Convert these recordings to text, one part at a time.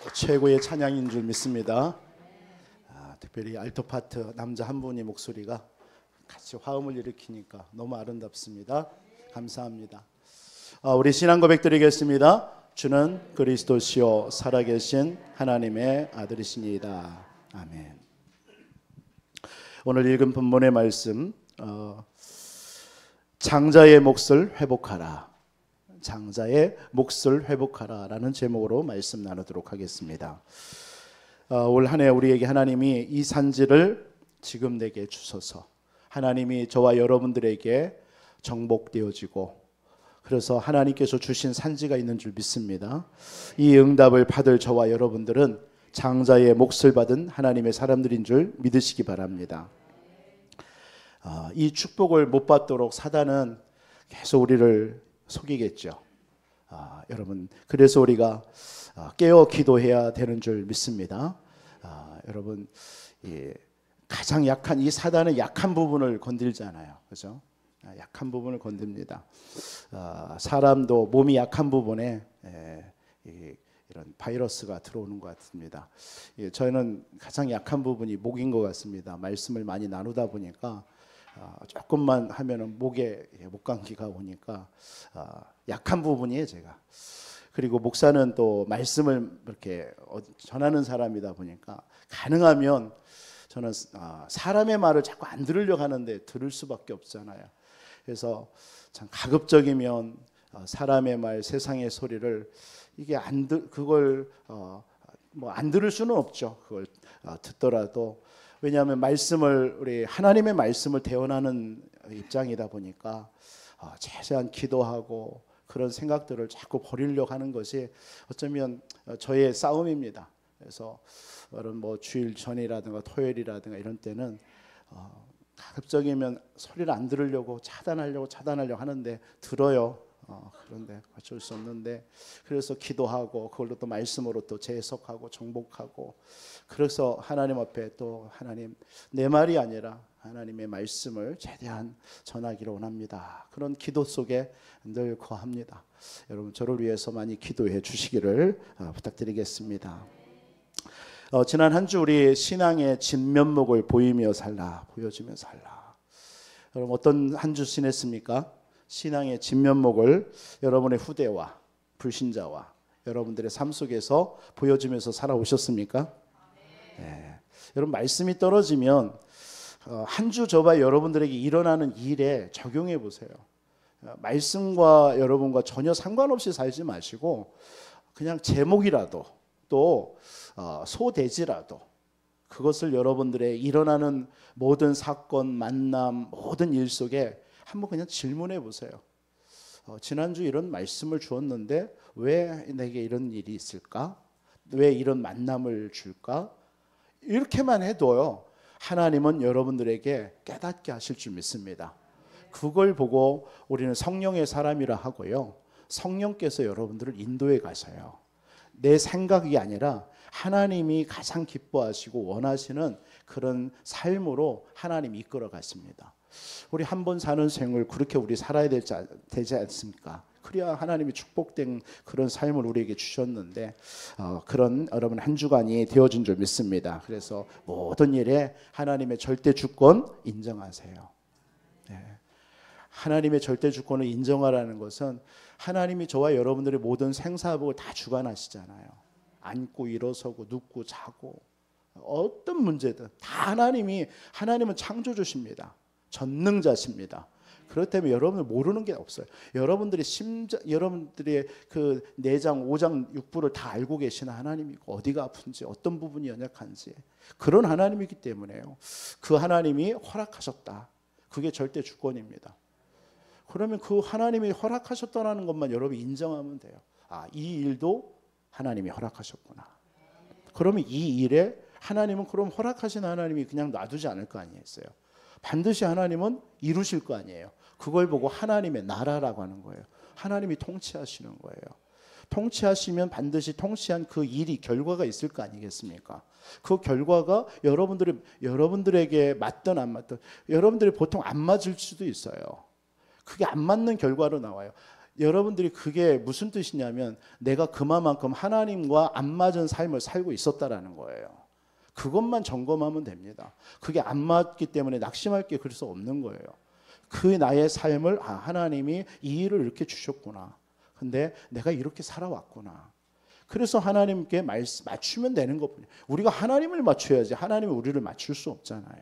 최고의 찬양인 줄 믿습니다. 특별히 알토 파트 남자 한 분의 목소리가 같이 화음을 일으키니까 너무 아름답습니다. 감사합니다. 우리 신앙 고백 드리겠습니다. 주는 그리스도시요 살아계신 하나님의 아들이시니이다. 아멘. 오늘 읽은 본문의 말씀, 장자의 몫을 회복하라, 장자의 몫을 회복하라 라는 제목으로 말씀 나누도록 하겠습니다. 올 한 해 우리에게 하나님이 이 산지를 지금 내게 주소서, 하나님이 저와 여러분들에게 정복되어지고, 그래서 하나님께서 주신 산지가 있는 줄 믿습니다. 이 응답을 받을 저와 여러분들은 장자의 몫을 받은 하나님의 사람들인 줄 믿으시기 바랍니다. 이 축복을 못 받도록 사단은 계속 우리를 속이겠죠. 여러분, 그래서 우리가 깨어 기도해야 되는 줄 믿습니다. 여러분, 가장 약한 이 사단의 약한 부분을 건들잖아요, 그렇죠? 약한 부분을 건듭니다. 사람도 몸이 약한 부분에 이런 바이러스가 들어오는 것 같습니다. 저는 가장 약한 부분이 목인 것 같습니다. 말씀을 많이 나누다 보니까 조금만 하면은 목에 목감기가 오니까 약한 부분이에요, 제가. 그리고 목사는 또 말씀을 이렇게 전하는 사람이다 보니까 가능하면 저는 사람의 말을 자꾸 안 들으려고 하는데 들을 수밖에 없잖아요. 그래서 참 가급적이면 사람의 말, 세상의 소리를 이게 그걸 뭐 안 들을 수는 없죠. 그걸 듣더라도. 왜냐하면 우리 하나님의 말씀을 대언하는 입장이다 보니까 최대한 기도하고 그런 생각들을 자꾸 버리려고 하는 것이 어쩌면 저의 싸움입니다. 그래서 뭐 주일 전이라든가 토요일이라든가 이런 때는 가급적이면 소리를 안 들으려고 차단하려고 하는데 들어요. 그런데 어쩔 수 없는데, 그래서 기도하고 그걸로 또 말씀으로 또 재해석하고 정복하고, 그래서 하나님 앞에 또 하나님, 내 말이 아니라 하나님의 말씀을 최대한 전하기를 원합니다. 그런 기도 속에 늘 거합니다. 여러분, 저를 위해서 많이 기도해 주시기를 부탁드리겠습니다. 지난 한 주 우리 신앙의 진면목을 보여주며 살라. 여러분, 어떤 한 주 지냈습니까? 신앙의 진면목을 여러분의 후대와 불신자와 여러분들의 삶 속에서 보여주면서 살아오셨습니까? 네. 여러분, 말씀이 떨어지면 한 주 저와 여러분들에게 일어나는 일에 적용해 보세요. 말씀과 여러분과 전혀 상관없이 살지 마시고 그냥 제목이라도 또 소대지라도 그것을 여러분들의 일어나는 모든 사건, 만남, 모든 일 속에 한번 그냥 질문해 보세요. 지난주 이런 말씀을 주었는데 왜 내게 이런 일이 있을까? 왜 이런 만남을 줄까? 이렇게만 해도요, 하나님은 여러분들에게 깨닫게 하실 줄 믿습니다. 그걸 보고 우리는 성령의 사람이라 하고요, 성령께서 여러분들을 인도해 가셔요. 내 생각이 아니라 하나님이 가장 기뻐하시고 원하시는 그런 삶으로 하나님이 이끌어 가십니다. 우리 한 번 사는 생을 그렇게 우리 살아야 되지 않습니까? 그래야 하나님이 축복된 그런 삶을 우리에게 주셨는데, 그런 여러분 한 주간이 되어진 줄 믿습니다. 그래서 모든 일에 하나님의 절대 주권 인정하세요. 네. 하나님의 절대 주권을 인정하라는 것은 하나님이 저와 여러분들의 모든 생사복을 다 주관하시잖아요. 앉고 일어서고 눕고 자고 어떤 문제든 다 하나님은 창조주십니다. 전능자십니다. 그렇다면 여러분은 모르는 게 없어요. 여러분들의 그 내장, 오장, 육부를 다 알고 계시는 하나님이고, 어디가 아픈지, 어떤 부분이 연약한지, 그런 하나님이기 때문에요. 그 하나님이 허락하셨다. 그게 절대 주권입니다. 그러면 그 하나님이 허락하셨다는 것만 여러분이 인정하면 돼요. 이 일도 하나님이 허락하셨구나. 그러면 이 일에 하나님은 그럼 허락하신 하나님이 그냥 놔두지 않을 거 아니겠어요? 반드시 하나님은 이루실 거 아니에요. 그걸 보고 하나님의 나라라고 하는 거예요. 하나님이 통치하시는 거예요. 통치하시면 반드시 통치한 그 일이 결과가 있을 거 아니겠습니까? 그 결과가 여러분들에게 맞든 안 맞든, 여러분들이 보통 안 맞을 수도 있어요. 그게 안 맞는 결과로 나와요. 여러분들이 그게 무슨 뜻이냐면 내가 그만큼 하나님과 안 맞은 삶을 살고 있었다라는 거예요. 그것만 점검하면 됩니다. 그게 안 맞기 때문에 낙심할 게 그래서 없는 거예요. 그 나의 삶을 하나님이 이 일을 이렇게 주셨구나. 근데 내가 이렇게 살아왔구나. 그래서 하나님께 맞추면 되는 것뿐이에요. 우리가 하나님을 맞춰야지 하나님이 우리를 맞출 수 없잖아요.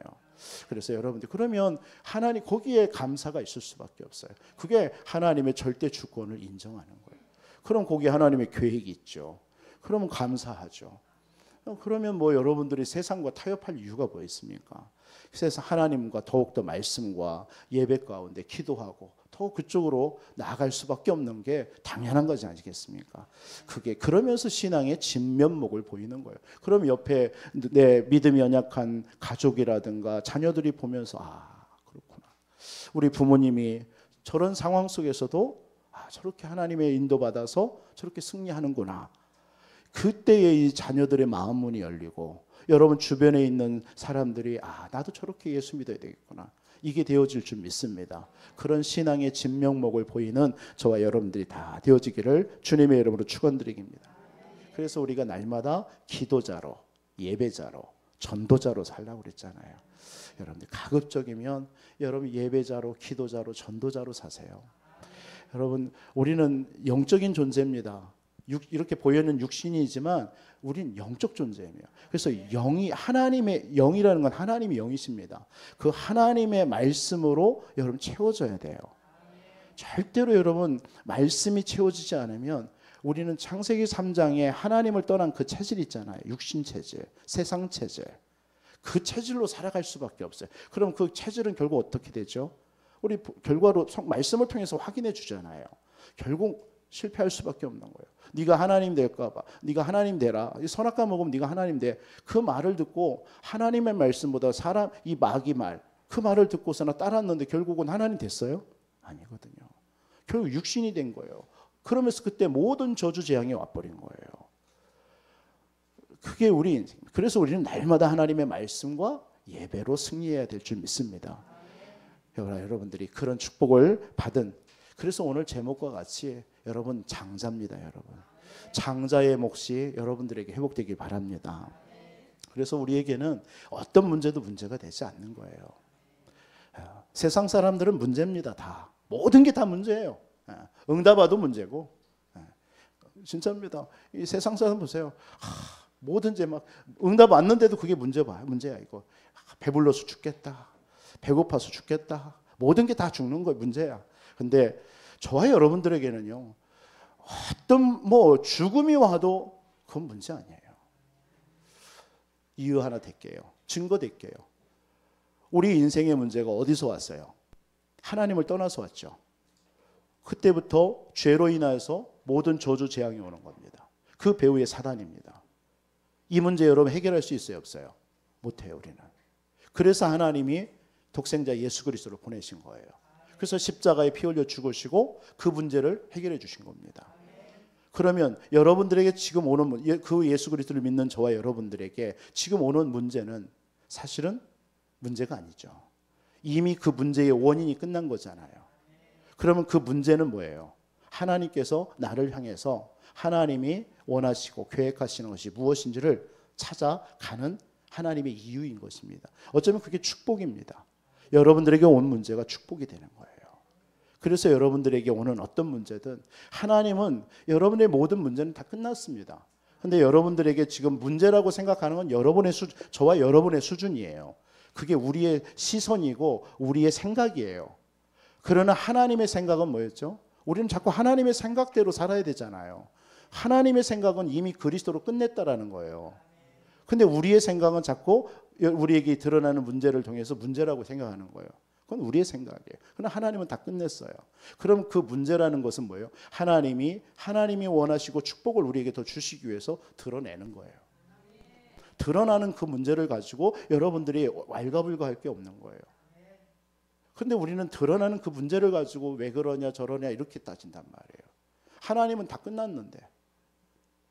그래서 여러분들 그러면 하나님 거기에 감사가 있을 수밖에 없어요. 그게 하나님의 절대 주권을 인정하는 거예요. 그럼 거기에 하나님의 계획이 있죠. 그러면 감사하죠. 그러면 뭐 여러분들이 세상과 타협할 이유가 뭐 있습니까? 그래서 하나님과 더욱더 말씀과 예배 가운데 기도하고 더 그쪽으로 나아갈 수밖에 없는 게 당연한 거지 아니겠습니까? 그게 그러면서 신앙의 진면목을 보이는 거예요. 그럼 옆에 내 믿음이 연약한 가족이라든가 자녀들이 보면서 그렇구나. 우리 부모님이 저런 상황 속에서도 저렇게 하나님의 인도받아서 저렇게 승리하는구나. 그때의 이 자녀들의 마음 문이 열리고 여러분 주변에 있는 사람들이 나도 저렇게 예수 믿어야 되겠구나. 이게 되어질 줄 믿습니다. 그런 신앙의 진면목을 보이는 저와 여러분들이 다 되어지기를 주님의 이름으로 축원드립니다. 그래서 우리가 날마다 기도자로, 예배자로, 전도자로 살라고 그랬잖아요. 여러분들 가급적이면 여러분 예배자로, 기도자로, 전도자로 사세요. 여러분 우리는 영적인 존재입니다. 이렇게 보이는 육신이지만 우린 영적 존재예요. 그래서 영이 하나님의 영이라는 건 하나님의 영이십니다. 그 하나님의 말씀으로 여러분 채워져야 돼요. 절대로 여러분 말씀이 채워지지 않으면 우리는 창세기 3장에 하나님을 떠난 그 체질 있잖아요. 육신 체질, 세상 체질. 그 체질로 살아갈 수밖에 없어요. 그럼 그 체질은 결국 어떻게 되죠? 우리 결과로 말씀을 통해서 확인해 주잖아요. 결국 실패할 수밖에 없는 거예요. 네가 하나님 될까 봐. 네가 하나님 되라. 선악과 먹으면 네가 하나님 돼. 그 말을 듣고 하나님의 말씀보다 사람 이 마귀 말 그 말을 듣고서나 따랐는데 결국은 하나님 됐어요? 아니거든요. 결국 육신이 된 거예요. 그러면서 그때 모든 저주 재앙이 와버린 거예요. 그게 우리 인생. 그래서 우리는 날마다 하나님의 말씀과 예배로 승리해야 될 줄 믿습니다. 여러분들이 그런 축복을 받은 그래서 오늘 제목과 같이 여러분 장자입니다. 여러분 장자의 몫이 여러분들에게 회복되길 바랍니다. 그래서 우리에게는 어떤 문제도 문제가 되지 않는 거예요. 세상 사람들은 문제입니다. 다 모든 게 다 문제예요. 응답와도 문제고 진짜입니다. 이 세상 사람 보세요. 뭐든지 막 응답 왔는데도 그게 문제야 이거. 배불러서 죽겠다. 배고파서 죽겠다. 모든 게 다 죽는 거예요. 문제야. 근데 저와 여러분들에게는요. 어떤 죽음이 와도 그건 문제 아니에요. 이유 하나 댈게요. 증거 댈게요. 우리 인생의 문제가 어디서 왔어요? 하나님을 떠나서 왔죠. 그때부터 죄로 인하여서 모든 저주 재앙이 오는 겁니다. 그 배후의 사단입니다. 이 문제 여러분 해결할 수 있어요? 없어요? 못해요. 우리는. 그래서 하나님이 독생자 예수 그리스도를 보내신 거예요. 그래서 십자가에 피 흘려 죽으시고 그 문제를 해결해 주신 겁니다. 그러면 여러분들에게 지금 오는 그 예수 그리스도를 믿는 저와 여러분들에게 지금 오는 문제는 사실은 문제가 아니죠. 이미 그 문제의 원인이 끝난 거잖아요. 그러면 그 문제는 뭐예요? 하나님께서 나를 향해서 하나님이 원하시고 계획하시는 것이 무엇인지를 찾아가는 하나님의 이유인 것입니다. 어쩌면 그게 축복입니다. 여러분들에게 온 문제가 축복이 되는 거예요. 그래서 여러분들에게 오는 어떤 문제든 하나님은 여러분의 모든 문제는 다 끝났습니다. 그런데 여러분들에게 지금 문제라고 생각하는 건 저와 여러분의 수준이에요. 그게 우리의 시선이고 우리의 생각이에요. 그러나 하나님의 생각은 뭐였죠? 우리는 자꾸 하나님의 생각대로 살아야 되잖아요. 하나님의 생각은 이미 그리스도로 끝냈다라는 거예요. 근데 우리의 생각은 자꾸 우리에게 드러나는 문제를 통해서 문제라고 생각하는 거예요. 그건 우리의 생각이에요. 그러나 하나님은 다 끝냈어요. 그럼 그 문제라는 것은 뭐예요? 하나님이 원하시고 축복을 우리에게 더 주시기 위해서 드러내는 거예요. 드러나는 그 문제를 가지고 여러분들이 왈가불가할 게 없는 거예요. 근데 우리는 드러나는 그 문제를 가지고 왜 그러냐 저러냐 이렇게 따진단 말이에요. 하나님은 다 끝났는데.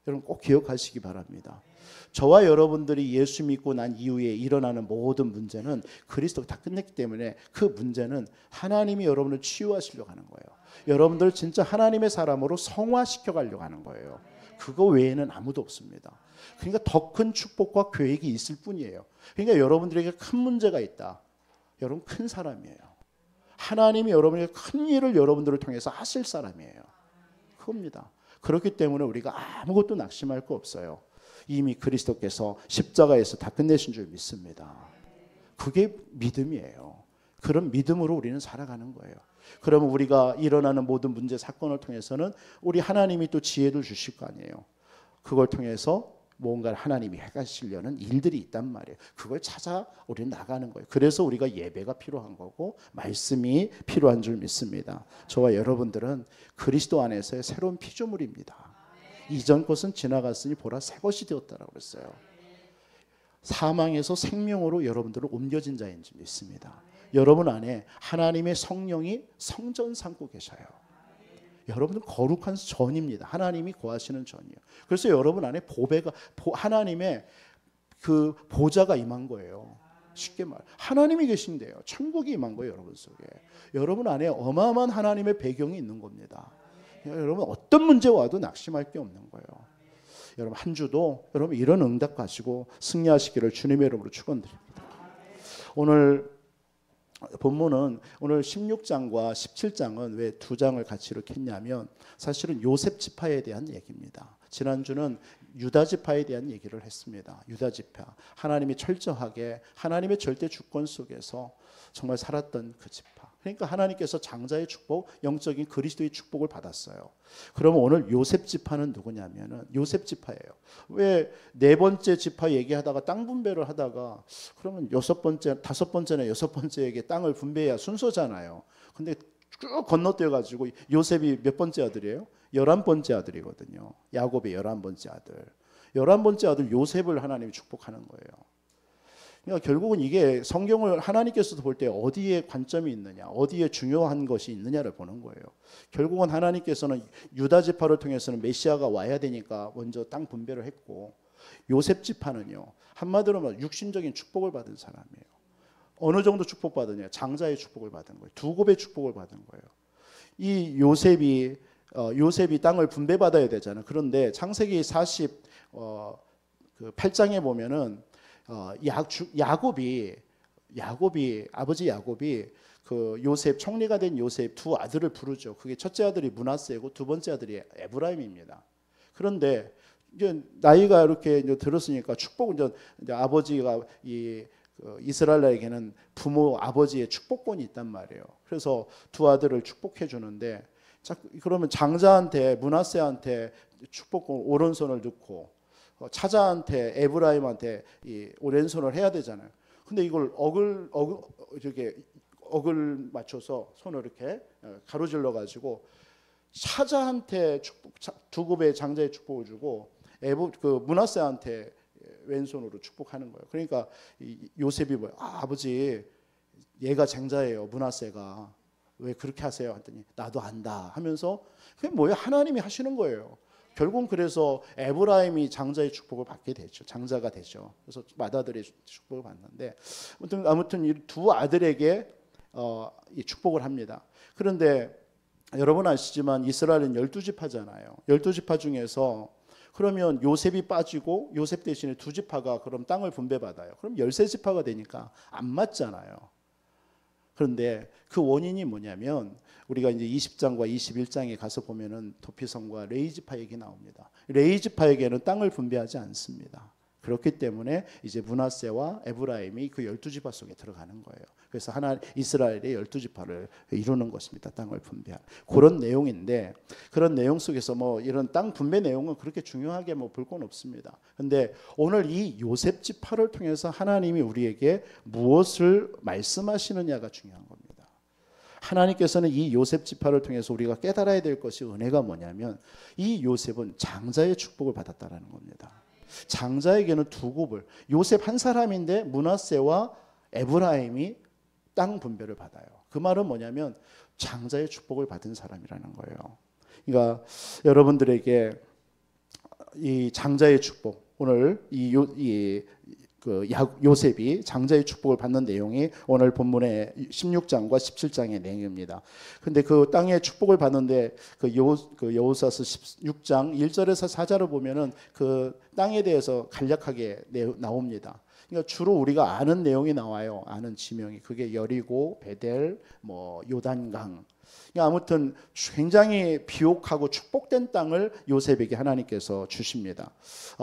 여러분 꼭 기억하시기 바랍니다. 저와 여러분들이 예수 믿고 난 이후에 일어나는 모든 문제는 그리스도가 다 끝냈기 때문에 그 문제는 하나님이 여러분을 치유하시려고 하는 거예요. 여러분들 진짜 하나님의 사람으로 성화시켜 가려고 하는 거예요. 그거 외에는 아무도 없습니다. 그러니까 더 큰 축복과 계획이 있을 뿐이에요. 그러니까 여러분들에게 큰 문제가 있다. 여러분 큰 사람이에요. 하나님이 여러분에게 큰 일을 여러분들을 통해서 하실 사람이에요. 그겁니다. 그렇기 때문에 우리가 아무것도 낙심할 거 없어요. 이미 그리스도께서 십자가에서 다 끝내신 줄 믿습니다. 그게 믿음이에요. 그런 믿음으로 우리는 살아가는 거예요. 그러면 우리가 일어나는 모든 문제 사건을 통해서는 우리 하나님이 또 지혜를 주실 거 아니에요. 그걸 통해서 뭔가 하나님이 해가시려는 일들이 있단 말이에요. 그걸 찾아 우리는 나가는 거예요. 그래서 우리가 예배가 필요한 거고 말씀이 필요한 줄 믿습니다. 저와 여러분들은 그리스도 안에서의 새로운 피조물입니다. 이전 것은 지나갔으니 보라 새 것이 되었다라고 그랬어요. 사망에서 생명으로 여러분들은 옮겨진 자인 줄 믿습니다. 여러분 안에 하나님의 성령이 성전 삼고 계셔요. 여러분은 거룩한 전입니다. 하나님이 거하시는 전이에요. 그래서 여러분 안에 보배가 하나님의 그 보좌가 임한 거예요. 쉽게 말, 하나님이 계신데요. 천국이 임한 거예요, 여러분 속에. 여러분 안에 어마어마한 하나님의 배경이 있는 겁니다. 여러분 어떤 문제 와도 낙심할 게 없는 거예요. 여러분 한 주도 여러분 이런 응답 가지고 승리하시기를 주님의 이름으로 축원드립니다. 오늘 본문은 오늘 16장과 17장은 왜 두 장을 같이 이렇게 했냐면 사실은 요셉 지파에 대한 얘기입니다. 지난주는 유다 지파에 대한 얘기를 했습니다. 유다 지파, 하나님이 철저하게 하나님의 절대 주권 속에서 정말 살았던 그 지파. 그러니까 하나님께서 장자의 축복, 영적인 그리스도의 축복을 받았어요. 그러면 오늘 요셉 지파는 누구냐면은 요셉 지파예요. 왜 네 번째 지파 얘기하다가 땅 분배를 하다가 그러면 여섯 번째, 다섯 번째나 여섯 번째에게 땅을 분배해야 순서잖아요. 근데 쭉 건너뛰어 가지고 요셉이 몇 번째 아들이에요? 11번째 아들이거든요. 야곱의 11번째 아들. 11번째 아들 요셉을 하나님이 축복하는 거예요. 그러니까 결국은 이게 성경을 하나님께서도 볼 때 어디에 관점이 있느냐, 어디에 중요한 것이 있느냐를 보는 거예요. 결국은 하나님께서는 유다 지파를 통해서는 메시아가 와야 되니까 먼저 땅 분배를 했고, 요셉 지파는요 한마디로 말하면 육신적인 축복을 받은 사람이에요. 어느 정도 축복받으냐? 장자의 축복을 받은 거예요. 두 곱의 축복을 받은 거예요. 이 요셉이 땅을 분배받아야 되잖아요. 그런데 창세기 48장에 보면은 야곱이 아버지 야곱이 그 요셉 총리가 된 요셉 두 아들을 부르죠. 그게 첫째 아들이 므낫세고 두 번째 아들이 에브라임입니다. 그런데 이제 나이가 이렇게 이제 들었으니까 축복은 이제 아버지가 이스라엘에게는 부모 아버지의 축복권이 있단 말이에요. 그래서 두 아들을 축복해 주는데 그러면 장자한테 므낫세한테 축복권 오른손을 넣고 차자한테 에브라임한테 이 오른손을 해야 되잖아요. 근데 이걸 억을 맞춰서 손을 이렇게 가로질러 가지고 차자한테 두 곱의 장자의 축복을 주고 므낫세한테 왼손으로 축복하는 거예요. 그러니까 요셉이 아버지 얘가 장자예요. 므낫세가 왜 그렇게 하세요? 했더니 나도 안다 하면서 그게 뭐예요? 하나님이 하시는 거예요. 결국은 그래서 에브라임이 장자의 축복을 받게 되죠. 장자가 되죠. 그래서 맏아들의 축복을 받는데 아무튼 이 두 아들에게 이 축복을 합니다. 그런데 여러분 아시지만 이스라엘은 12지파잖아요. 12지파 중에서 그러면 요셉이 빠지고 요셉 대신에 두 지파가 그럼 땅을 분배받아요. 그럼 13지파가 되니까 안 맞잖아요. 그런데 그 원인이 뭐냐면 우리가 이제 20장과 21장에 가서 보면은 도피성과 레이지파 얘기 나옵니다. 레이지파에게는 땅을 분배하지 않습니다. 그렇기 때문에 이제 므낫세와 에브라임이 그 12지파 속에 들어가는 거예요. 그래서 이스라엘의 12지파를 이루는 것입니다. 땅을 분배한 그런 내용인데 그런 내용 속에서 뭐 이런 땅 분배 내용은 그렇게 중요하게 뭐 볼 건 없습니다. 근데 오늘 이 요셉 지파를 통해서 하나님이 우리에게 무엇을 말씀하시느냐가 중요한 겁니다. 하나님께서는 이 요셉 지파를 통해서 우리가 깨달아야 될 것이 은혜가 뭐냐면 이 요셉은 장자의 축복을 받았다라는 겁니다. 장자에게는 두 곱을 요셉 한 사람인데 므낫세와 에브라임이 땅 분배를 받아요. 그 말은 뭐냐면 장자의 축복을 받은 사람이라는 거예요. 그러니까 여러분들에게 이 장자의 축복, 오늘 요셉이 장자의 축복을 받는 내용이 오늘 본문의 16장과 17장의 내용입니다. 근데 그 땅의 축복을 받는데 여호수아서 16장 1절에서 4절을 보면은 그 땅에 대해서 간략하게 나옵니다. 그러니까 주로 우리가 아는 내용이 나와요. 아는 지명이. 그게 여리고, 베델, 요단강. 그러니까 아무튼 굉장히 비옥하고 축복된 땅을 요셉에게 하나님께서 주십니다.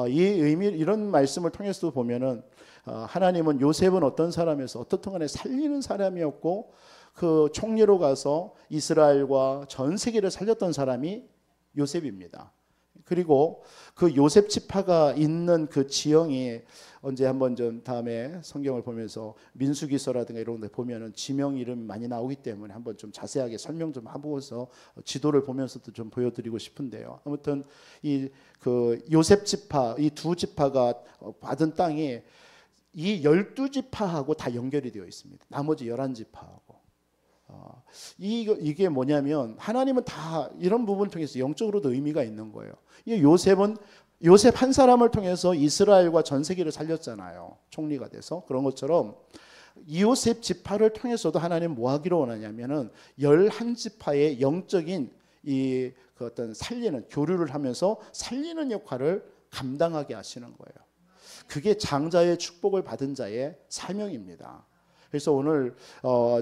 이 의미, 이런 말씀을 통해서 보면은 하나님은 요셉은 어떤 사람에서 어떻든 간에 살리는 사람이었고, 그 총리로 가서 이스라엘과 전 세계를 살렸던 사람이 요셉입니다. 그리고 그 요셉 지파가 있는 그 지형이 언제 한번 좀 다음에 성경을 보면서 민수기서라든가 이런 데 보면은 지명 이름 많이 나오기 때문에 한번 좀 자세하게 설명 좀 하고서 지도를 보면서도 좀 보여드리고 싶은데요. 아무튼 이 그 요셉 지파, 이 두 지파가 받은 땅이 이 12지파하고 다 연결이 되어 있습니다. 나머지 11지파하고. 이게 뭐냐면 하나님은 다 이런 부분을 통해서 영적으로도 의미가 있는 거예요. 이 요셉 한 사람을 통해서 이스라엘과 전 세계를 살렸잖아요. 총리가 돼서. 그런 것처럼 이 요셉 지파를 통해서도 하나님 뭐 하기로 원하냐면은 11지파의 영적인 그 어떤 살리는, 교류를 하면서 살리는 역할을 감당하게 하시는 거예요. 그게 장자의 축복을 받은 자의 사명입니다. 그래서 오늘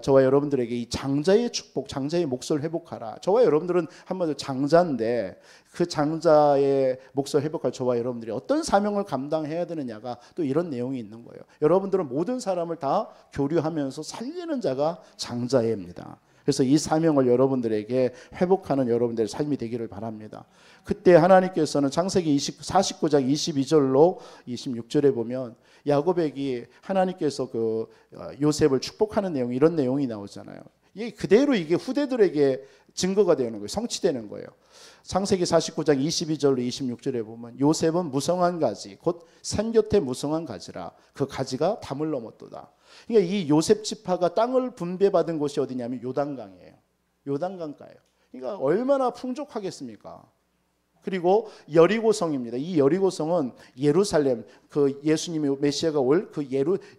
저와 여러분들에게 이 장자의 축복, 장자의 몫을 회복하라. 저와 여러분들은 한마디로 장자인데 그 장자의 몫을 회복할 저와 여러분들이 어떤 사명을 감당해야 되느냐가 또 이런 내용이 있는 거예요. 여러분들은 모든 사람을 다 교류하면서 살리는 자가 장자입니다. 그래서 이 사명을 여러분들에게 회복하는 여러분들의 삶이 되기를 바랍니다. 그때 하나님께서는 창세기 49장 22절로 26절에 보면 야곱에게 하나님께서 그 요셉을 축복하는 내용, 이런 내용이 나오잖아요. 이게 그대로 이게 후대들에게 증거가 되는 거예요. 성취되는 거예요. 창세기 49장 22절로 26절에 보면 요셉은 무성한 가지, 곧 산 곁에 무성한 가지라. 그 가지가 담을 넘었도다. 그러니까 이 요셉 지파가 땅을 분배받은 곳이 어디냐면 요단강이에요. 요단강가예요. 그러니까 얼마나 풍족하겠습니까? 그리고 여리고성입니다. 이 여리고성은 예루살렘, 그 예수님이 메시아가 올 그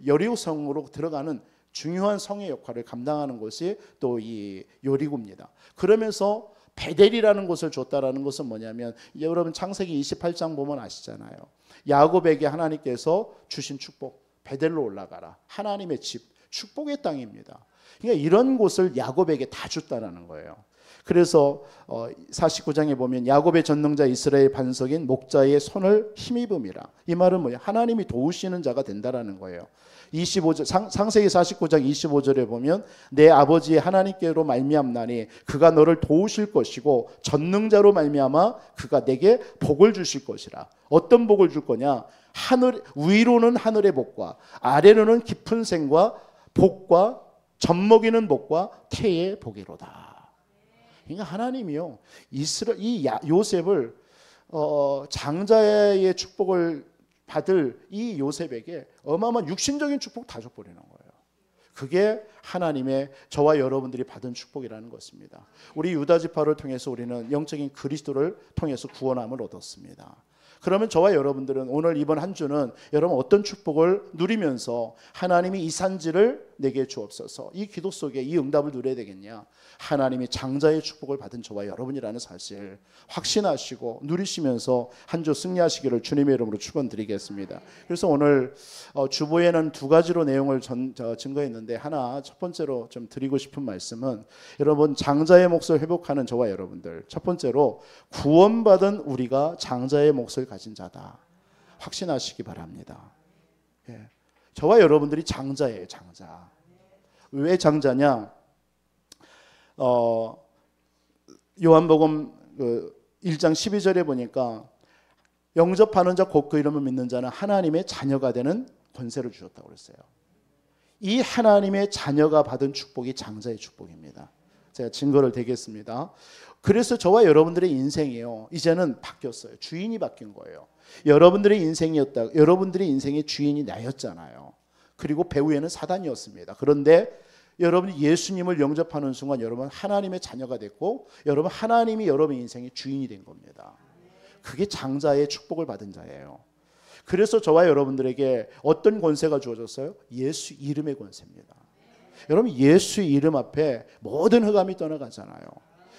여리고성으로 들어가는 중요한 성의 역할을 감당하는 것이 또 이 여리고입니다. 그러면서 베델이라는 곳을 줬다라는 것은 뭐냐면, 여러분 창세기 28장 보면 아시잖아요. 야곱에게 하나님께서 주신 축복, 베델로 올라가라. 하나님의 집, 축복의 땅입니다. 그러니까 이런 곳을 야곱에게 다 줬다라는 거예요. 그래서 49장에 보면 야곱의 전능자 이스라엘 반석인 목자의 손을 힘입음이라. 이 말은 뭐냐? 하나님이 도우시는 자가 된다라는 거예요. 25절 창세기 49장 25절에 보면 내 아버지의 하나님께로 말미암나니 그가 너를 도우실 것이고 전능자로 말미암아 그가 내게 복을 주실 것이라. 어떤 복을 줄 거냐? 위로는 하늘의 복과 아래로는 깊은 생과 복과 젖먹이는 복과 태의 복이로다. 그러니까 하나님이요, 요셉을 장자의 축복을 받을 이 요셉에게 어마어마한 육신적인 축복 다 줘버리는 거예요. 그게 하나님의 저와 여러분들이 받은 축복이라는 것입니다. 우리 유다 지파를 통해서 우리는 영적인 그리스도를 통해서 구원함을 얻었습니다. 그러면 저와 여러분들은 오늘 이번 한 주는 여러분 어떤 축복을 누리면서 하나님이 이 산지를 내게 주옵소서, 이 기도 속에 이 응답을 누려야 되겠냐? 하나님이 장자의 축복을 받은 저와 여러분이라는 사실 확신하시고 누리시면서 한 주 승리하시기를 주님의 이름으로 축원드리겠습니다. 그래서 오늘 주보에는 두 가지로 내용을 증거했는데, 첫 번째로 좀 드리고 싶은 말씀은, 여러분 장자의 몫을 회복하는 저와 여러분들, 첫 번째로 구원받은 우리가 장자의 몫을 가진 자다 확신하시기 바랍니다. 예. 저와 여러분들이 장자예요. 장자. 왜 장자냐? 요한복음 1장 12절에 보니까 영접하는 자 곧 그 이름을 믿는 자는 하나님의 자녀가 되는 권세를 주셨다고 그랬어요. 이 하나님의 자녀가 받은 축복이 장자의 축복입니다. 제가 증거를 대겠습니다. 그래서 저와 여러분들의 인생이요, 이제는 바뀌었어요. 주인이 바뀐 거예요. 여러분들의 인생의 주인이 나였잖아요. 그리고 배후에는 사단이었습니다. 그런데 여러분이 예수님을 영접하는 순간 여러분 하나님의 자녀가 됐고, 여러분 하나님이 여러분 인생의 주인이 된 겁니다. 그게 장자의 축복을 받은 자예요. 그래서 저와 여러분들에게 어떤 권세가 주어졌어요? 예수 이름의 권세입니다. 여러분 예수 이름 앞에 모든 흑암이 떠나가잖아요.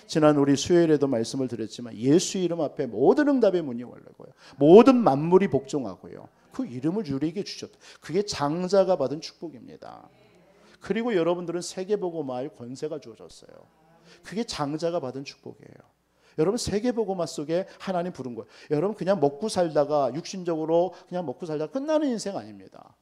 지난 우리 수요일에도 말씀을 드렸지만 예수 이름 앞에 모든 응답의 문이 열리고요. 모든 만물이 복종하고요. 그 이름을 우리에게 주셨다. 그게 장자가 받은 축복입니다. 그리고 여러분들은 세계복음화의 권세가 주어졌어요. 그게 장자가 받은 축복이에요. 여러분 세계복음화 속에 하나님 부른 거예요. 여러분 그냥 먹고 살다가 육신적으로 그냥 먹고 살다가 끝나는 인생 아닙니다.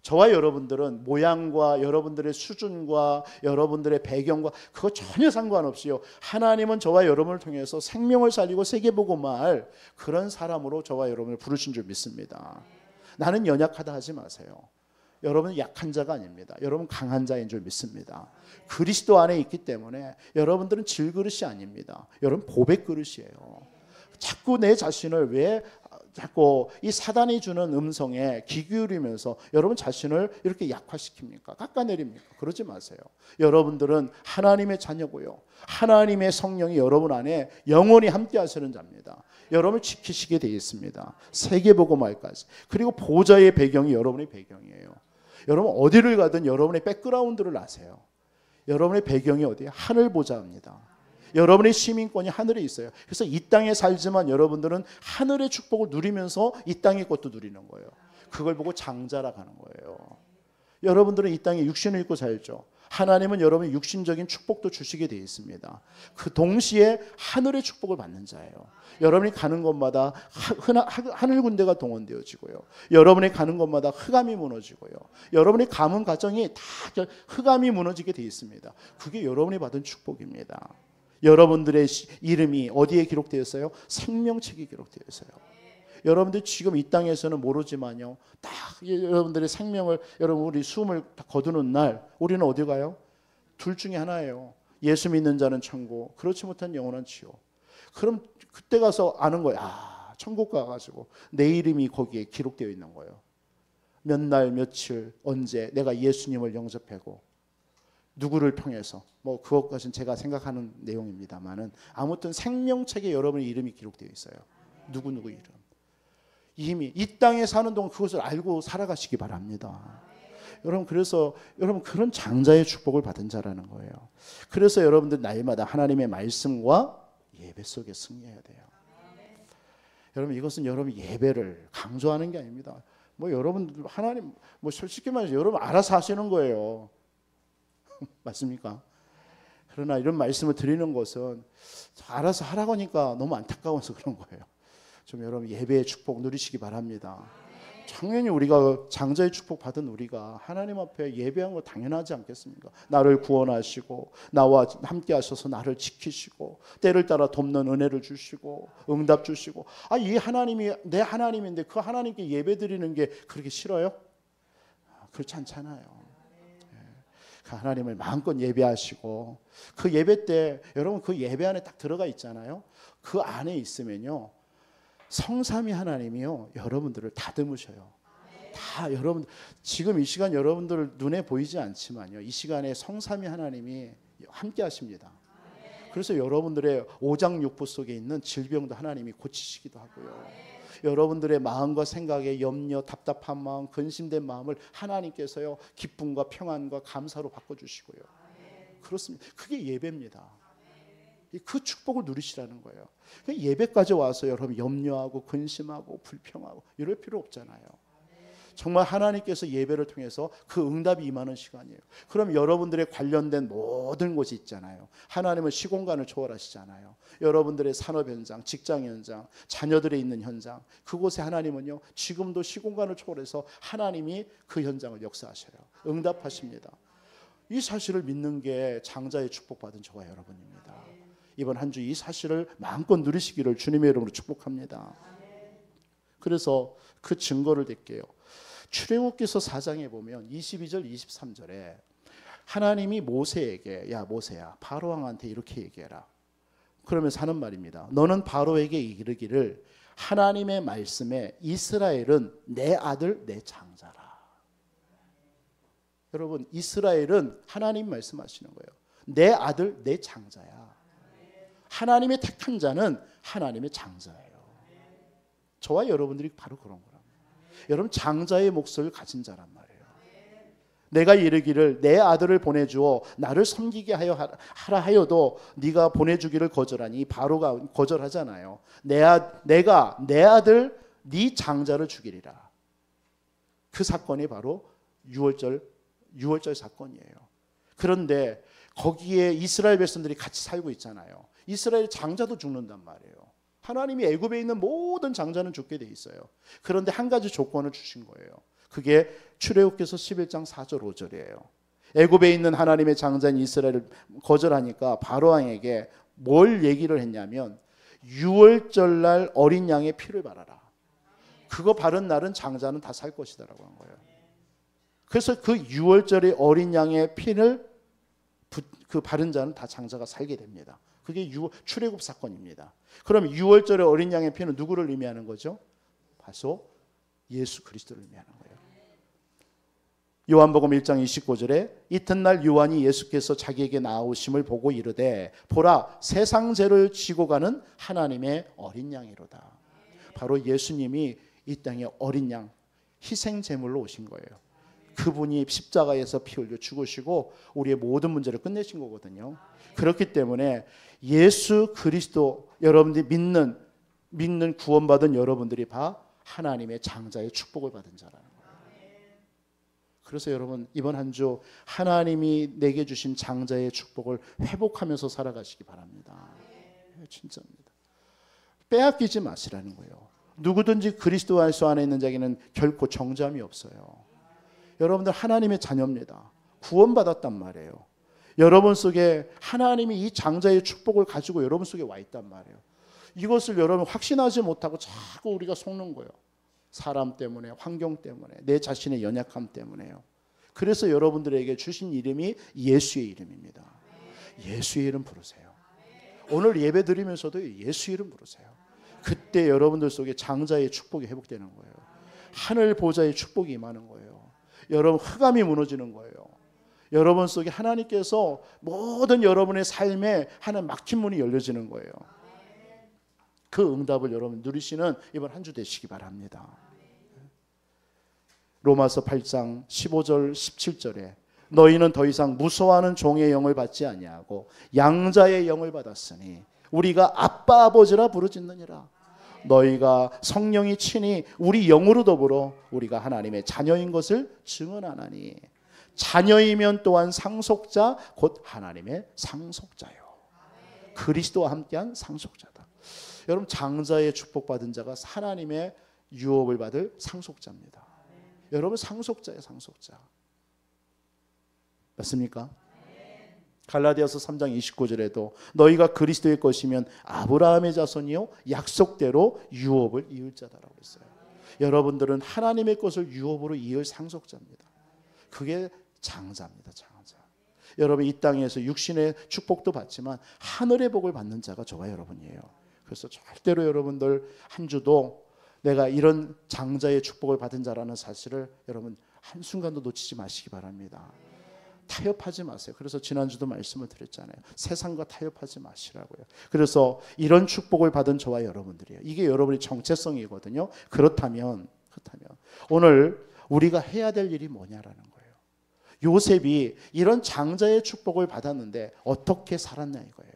저와 여러분들은 모양과 여러분들의 수준과 여러분들의 배경과 그거 전혀 상관없이요. 하나님은 저와 여러분을 통해서 생명을 살리고 세계복음화할 그런 사람으로 저와 여러분을 부르신 줄 믿습니다. 나는 연약하다 하지 마세요. 여러분은 약한 자가 아닙니다. 여러분 강한 자인 줄 믿습니다. 그리스도 안에 있기 때문에 여러분들은 질그릇이 아닙니다. 여러분 보배 그릇이에요. 자꾸 내 자신을 왜 자꾸 이 사단이 주는 음성에 귀 기울이면서 여러분 자신을 이렇게 약화시킵니까? 깎아내립니까? 그러지 마세요. 여러분들은 하나님의 자녀고요. 하나님의 성령이 여러분 안에 영원히 함께 하시는 자입니다. 여러분을 지키시게 되어 있습니다. 세계복음화까지. 그리고 보좌의 배경이 여러분의 배경이에요. 여러분 어디를 가든 여러분의 백그라운드를 아세요. 여러분의 배경이 어디예요? 하늘 보좌입니다. 여러분의 시민권이 하늘에 있어요. 그래서 이 땅에 살지만 여러분들은 하늘의 축복을 누리면서 이 땅의 것도 누리는 거예요. 그걸 보고 장자라 하는 거예요. 여러분들은 이 땅에 육신을 입고 살죠. 하나님은 여러분의 육신적인 축복도 주시게 되어 있습니다. 그 동시에 하늘의 축복을 받는 자예요. 여러분이 가는 곳마다 하늘 군대가 동원되어지고요. 여러분이 가는 곳마다 흑암이 무너지고요. 여러분의 가문 가정이 다 흑암이 무너지게 되어 있습니다. 그게 여러분이 받은 축복입니다. 여러분들의 이름이 어디에 기록되어 있어요? 생명책에 기록되어 있어요. 여러분들 지금 이 땅에서는 모르지만요. 딱 여러분들의 생명을 여러분 우리 숨을 거두는 날 우리는 어디 가요? 둘 중에 하나예요. 예수 믿는 자는 천국, 그렇지 못한 영원한 지옥. 그럼 그때 가서 아는 거예요. 아, 천국 가가지고 내 이름이 거기에 기록되어 있는 거예요. 몇 날 며칠 언제 내가 예수님을 영접하고 누구를 통해서 뭐 그것까지는 제가 생각하는 내용입니다만은 아무튼 생명책에 여러분의 이름이 기록되어 있어요. 누구 이름. 이미 이 땅에 사는 동안 그것을 알고 살아가시기 바랍니다. 여러분 그래서 여러분 그런 장자의 축복을 받은 자라는 거예요. 그래서 여러분들 날마다 하나님의 말씀과 예배 속에 승리해야 돼요. 여러분 이것은 여러분 예배를 강조하는 게 아닙니다. 뭐 여러분 하나님 뭐 솔직히 말해서 여러분 알아서 하시는 거예요. 맞습니까? 그러나 이런 말씀을 드리는 것은 알아서 하라고 하니까 너무 안타까워서 그런 거예요. 좀 여러분 예배의 축복 누리시기 바랍니다. 당연히 우리가 장자의 축복 받은 우리가 하나님 앞에 예배한 거 당연하지 않겠습니까? 나를 구원하시고 나와 함께 하셔서 나를 지키시고 때를 따라 돕는 은혜를 주시고 응답 주시고 이 하나님이 내 하나님인데 그 하나님께 예배 드리는 게 그렇게 싫어요? 그렇지 않잖아요. 그 하나님을 마음껏 예배하시고 그 예배 때 여러분 그 예배 안에 딱 들어가 있잖아요. 그 안에 있으면요. 성삼위 하나님이요. 여러분들을 다듬으셔요. 다 여러분 지금 이 시간 여러분들 눈에 보이지 않지만요. 이 시간에 성삼위 하나님이 함께 하십니다. 그래서 여러분들의 오장육부 속에 있는 질병도 하나님이 고치시기도 하고요. 여러분들의 마음과 생각의 염려, 답답한 마음, 근심된 마음을 하나님께서요. 기쁨과 평안과 감사로 바꿔주시고요. 그렇습니다. 그게 예배입니다. 그 축복을 누리시라는 거예요. 예배까지 와서 여러분 염려하고 근심하고 불평하고 이럴 필요 없잖아요. 정말 하나님께서 예배를 통해서 그 응답이 임하는 시간이에요. 그럼 여러분들의 관련된 모든 곳이 있잖아요. 하나님은 시공간을 초월하시잖아요. 여러분들의 산업 현장, 직장 현장, 자녀들의 있는 현장, 그곳에 하나님은요 지금도 시공간을 초월해서 하나님이 그 현장을 역사하셔요. 응답하십니다. 이 사실을 믿는 게 장자의 축복받은 저와 여러분입니다. 이번 한 주 이 사실을 마음껏 누리시기를 주님의 이름으로 축복합니다. 그래서 그 증거를 댈게요. 출애굽기서 4장에 보면 22절 23절에 하나님이 모세에게 야 모세야 바로 왕한테 이렇게 얘기해라. 그러면서 하는 말입니다. 너는 바로에게 이르기를 하나님의 말씀에 이스라엘은 내 아들 내 장자라. 여러분 이스라엘은 하나님 말씀하시는 거예요. 내 아들 내 장자야. 하나님의 택한 자는 하나님의 장자예요. 저와 여러분들이 바로 그런 거랍니다. 여러분 장자의 몫을 가진 자란 말이에요. 내가 이르기를 내 아들을 보내주어 나를 섬기게 하라 하여도 네가 보내주기를 거절하니 바로가 거절하잖아요. 내가 내 아들 네 장자를 죽이리라. 그 사건이 바로 유월절 사건이에요. 그런데 거기에 이스라엘 백성들이 같이 살고 있잖아요. 이스라엘 장자도 죽는단 말이에요. 하나님이 애굽에 있는 모든 장자는 죽게 돼 있어요. 그런데 한 가지 조건을 주신 거예요. 그게 출애굽기서 11장 4절 5절이에요. 애굽에 있는 하나님의 장자인 이스라엘을 거절하니까 바로 왕에게 뭘 얘기를 했냐면 유월절날 어린 양의 피를 바라라. 그거 바른 날은 장자는 다 살 것이다라고 한 거예요. 그래서 그 유월절의 어린 양의 피를 그 바른 자는 다 장자가 살게 됩니다. 그게 출애굽 사건입니다. 그럼 유월절의 어린 양의 피는 누구를 의미하는 거죠? 바로 예수 그리스도를 의미하는 거예요. 요한복음 1장 29절에 이튿날 요한이 예수께서 자기에게 나오심을 보고 이르되 보라 세상 죄를 지고 가는 하나님의 어린 양이로다. 바로 예수님이 이 땅에 어린 양 희생 제물로 오신 거예요. 그분이 십자가에서 피 흘려 죽으시고 우리의 모든 문제를 끝내신 거거든요. 그렇기 때문에 예수 그리스도 여러분들이 믿는 구원받은 여러분들이 다 하나님의 장자의 축복을 받은 자라는 거예요. 그래서 여러분 이번 한 주 하나님이 내게 주신 장자의 축복을 회복하면서 살아가시기 바랍니다. 진짜입니다. 빼앗기지 마시라는 거예요. 누구든지 그리스도 예수 안에 있는 자에게는 결코 정죄함이 없어요. 여러분들 하나님의 자녀입니다. 구원받았단 말이에요. 여러분 속에 하나님이 이 장자의 축복을 가지고 여러분 속에 와 있단 말이에요. 이것을 여러분 확신하지 못하고 자꾸 우리가 속는 거예요. 사람 때문에, 환경 때문에, 내 자신의 연약함 때문에요. 그래서 여러분들에게 주신 이름이 예수의 이름입니다. 예수의 이름 부르세요. 오늘 예배 드리면서도 예수 이름 부르세요. 그때 여러분들 속에 장자의 축복이 회복되는 거예요. 하늘 보좌의 축복이 임하는 거예요. 여러분 흑암이 무너지는 거예요. 여러분 속에 하나님께서 모든 여러분의 삶에 하나님 막힌 문이 열려지는 거예요. 그 응답을 여러분 누리시는 이번 한 주 되시기 바랍니다. 로마서 8장 15절 17절에 너희는 더 이상 무서워하는 종의 영을 받지 아니하고 양자의 영을 받았으니 우리가 아빠 아버지라 부르짖느니라. 너희가 성령이 친히 우리 영으로 더불어 우리가 하나님의 자녀인 것을 증언하나니 자녀이면 또한 상속자 곧 하나님의 상속자요. 그리스도와 함께한 상속자다. 여러분 장자의 축복받은 자가 하나님의 유업을 받을 상속자입니다. 여러분 상속자예요. 상속자. 맞습니까? 갈라디아서 3장 29절에도 너희가 그리스도의 것이면 아브라함의 자손이요 약속대로 유업을 이을 자다라고 했어요. 여러분들은 하나님의 것을 유업으로 이을 상속자입니다. 그게 장자입니다. 장자. 여러분 이 땅에서 육신의 축복도 받지만 하늘의 복을 받는 자가 저와 여러분이에요. 그래서 절대로 여러분들 한 주도 내가 이런 장자의 축복을 받은 자라는 사실을 여러분 한순간도 놓치지 마시기 바랍니다. 타협하지 마세요. 그래서 지난주도 말씀을 드렸잖아요. 세상과 타협하지 마시라고요. 그래서 이런 축복을 받은 저와 여러분들이에요. 이게 여러분의 정체성이거든요. 그렇다면 오늘 우리가 해야 될 일이 뭐냐라는 거예요. 요셉이 이런 장자의 축복을 받았는데 어떻게 살았냐 이거예요.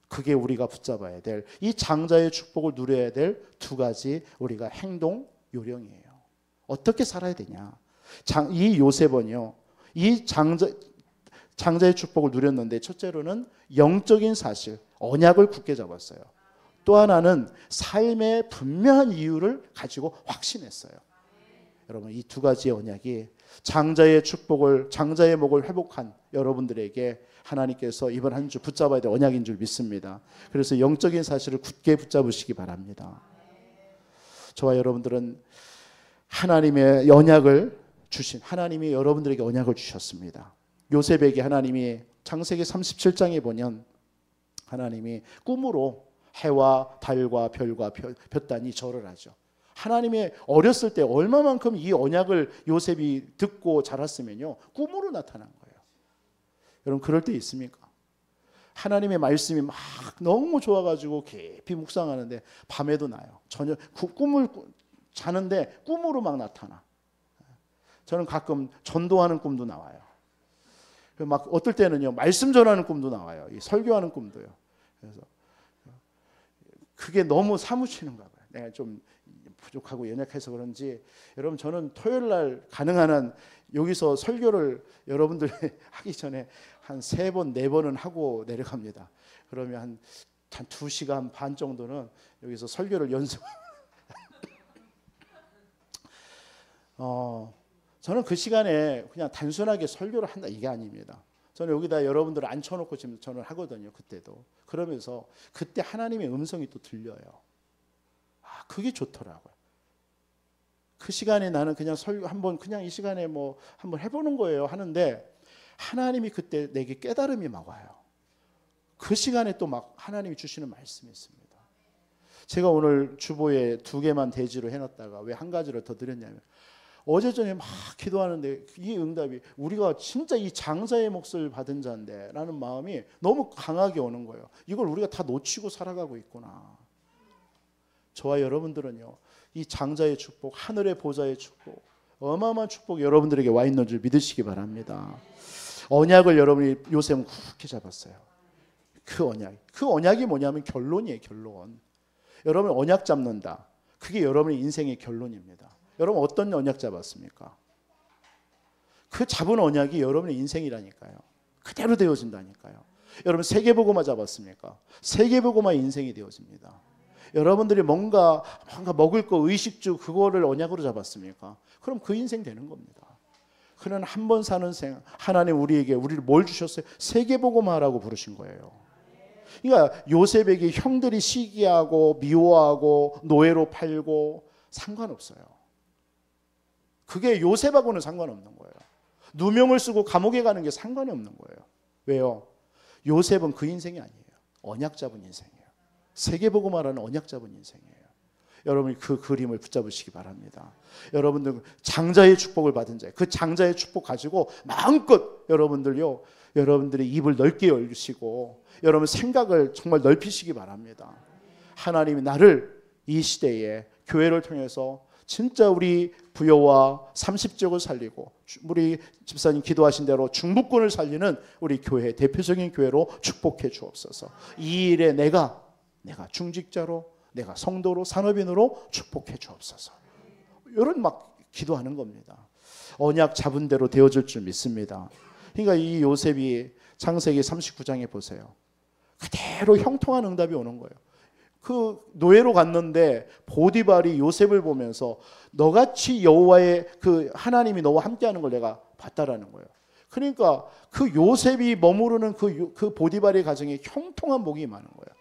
그게 우리가 붙잡아야 될, 이 장자의 축복을 누려야 될 두 가지 우리가 행동 요령이에요. 어떻게 살아야 되냐. 이 요셉은요. 이 장자의 축복을 누렸는데 첫째로는 영적인 사실, 언약을 굳게 잡았어요. 또 하나는 삶의 분명한 이유를 가지고 확신했어요. 여러분 이 두 가지의 언약이 장자의 축복을, 장자의 목을 회복한 여러분들에게 하나님께서 이번 한 주 붙잡아야 될 언약인 줄 믿습니다. 그래서 영적인 사실을 굳게 붙잡으시기 바랍니다. 저와 여러분들은 하나님의 언약을 주신, 하나님이 여러분들에게 언약을 주셨습니다. 요셉에게 하나님이 창세기 37장에 보면 하나님이 꿈으로 해와 달과 별과 볕단이 절을 하죠. 하나님의 어렸을 때 얼마만큼 이 언약을 요셉이 듣고 자랐으면요 꿈으로 나타난 거예요. 여러분 그럴 때 있습니까? 하나님의 말씀이 막 너무 좋아가지고 깊이 묵상하는데 밤에도 나요. 전혀 꿈을 자는데 꿈으로 막 나타나. 저는 가끔 전도하는 꿈도 나와요. 막 어떨 때는요 말씀 전하는 꿈도 나와요. 이 설교하는 꿈도요. 그래서 그게 너무 사무치는가 봐요. 내가 좀 부족하고 연약해서 그런지 여러분 저는 토요일 날 가능한 한 여기서 설교를 여러분들 하기 전에 한 3번, 4번은 하고 내려갑니다. 그러면 한 2시간 반 정도는 여기서 설교를 연습. 저는 그 시간에 그냥 단순하게 설교를 한다 이게 아닙니다. 저는 여기다 여러분들을 앉혀놓고 지금 저는 하거든요. 그때도. 그러면서 그때 하나님의 음성이 또 들려요. 그게 좋더라고요. 그 시간에 나는 그냥 설교 한번 그냥 이 시간에 뭐 한번 해보는 거예요 하는데 하나님이 그때 내게 깨달음이 막 와요. 그 시간에 또 막 하나님이 주시는 말씀이 있습니다. 제가 오늘 주보에 2개만 대지로 해놨다가 왜 한 가지를 더 드렸냐면 어제 저녁에 막 기도하는데 이 응답이 우리가 진짜 이 장자의 몫을 받은 자인데 라는 마음이 너무 강하게 오는 거예요. 이걸 우리가 다 놓치고 살아가고 있구나. 저와 여러분들은요 이 장자의 축복, 하늘의 보좌의 축복, 어마어마한 축복이 여러분들에게 와 있는 줄 믿으시기 바랍니다. 언약을 여러분이 요셉은 굳게 잡았어요. 그 언약이 뭐냐면 결론이에요. 결론. 여러분 언약 잡는다. 그게 여러분의 인생의 결론입니다. 여러분 어떤 언약 잡았습니까? 그 잡은 언약이 여러분의 인생이라니까요. 그대로 되어진다니까요. 여러분 세계복음화 잡았습니까? 세계복음화 인생이 되어집니다. 여러분들이 뭔가 먹을 거 의식주 그거를 언약으로 잡았습니까? 그럼 그 인생 되는 겁니다. 그는 한 번 사는 생 하나님 우리에게 우리를 뭘 주셨어요? 세계복음화라고 부르신 거예요. 그러니까 요셉에게 형들이 시기하고 미워하고 노예로 팔고 상관없어요. 그게 요셉하고는 상관없는 거예요. 누명을 쓰고 감옥에 가는 게 상관이 없는 거예요. 왜요? 요셉은 그 인생이 아니에요. 언약 잡은 인생이에요. 세계복음화라는 언약 잡은 인생이에요. 여러분이 그 그림을 붙잡으시기 바랍니다. 여러분들 장자의 축복을 받은 자예요. 그 장자의 축복 가지고 마음껏 여러분들요, 여러분들의 입을 넓게 열시고 여러분 생각을 정말 넓히시기 바랍니다. 하나님이 나를 이 시대에 교회를 통해서 진짜 우리 부여와 30지역을 살리고 우리 집사님 기도하신 대로 중부권을 살리는 우리 교회 대표적인 교회로 축복해 주옵소서. 이 일에 내가 중직자로 내가 성도로 산업인으로 축복해 주옵소서. 이런 막 기도하는 겁니다. 언약 잡은 대로 되어질 줄 믿습니다. 그러니까 이 요셉이 창세기 39장에 보세요. 그대로 형통한 응답이 오는 거예요. 그 노예로 갔는데 보디발이 요셉을 보면서 너같이 여호와의 그 하나님이 너와 함께하는 걸 내가 봤다라는 거예요. 그러니까 그 요셉이 머무르는 그 보디발의 가정에 형통한 복이 많은 거예요.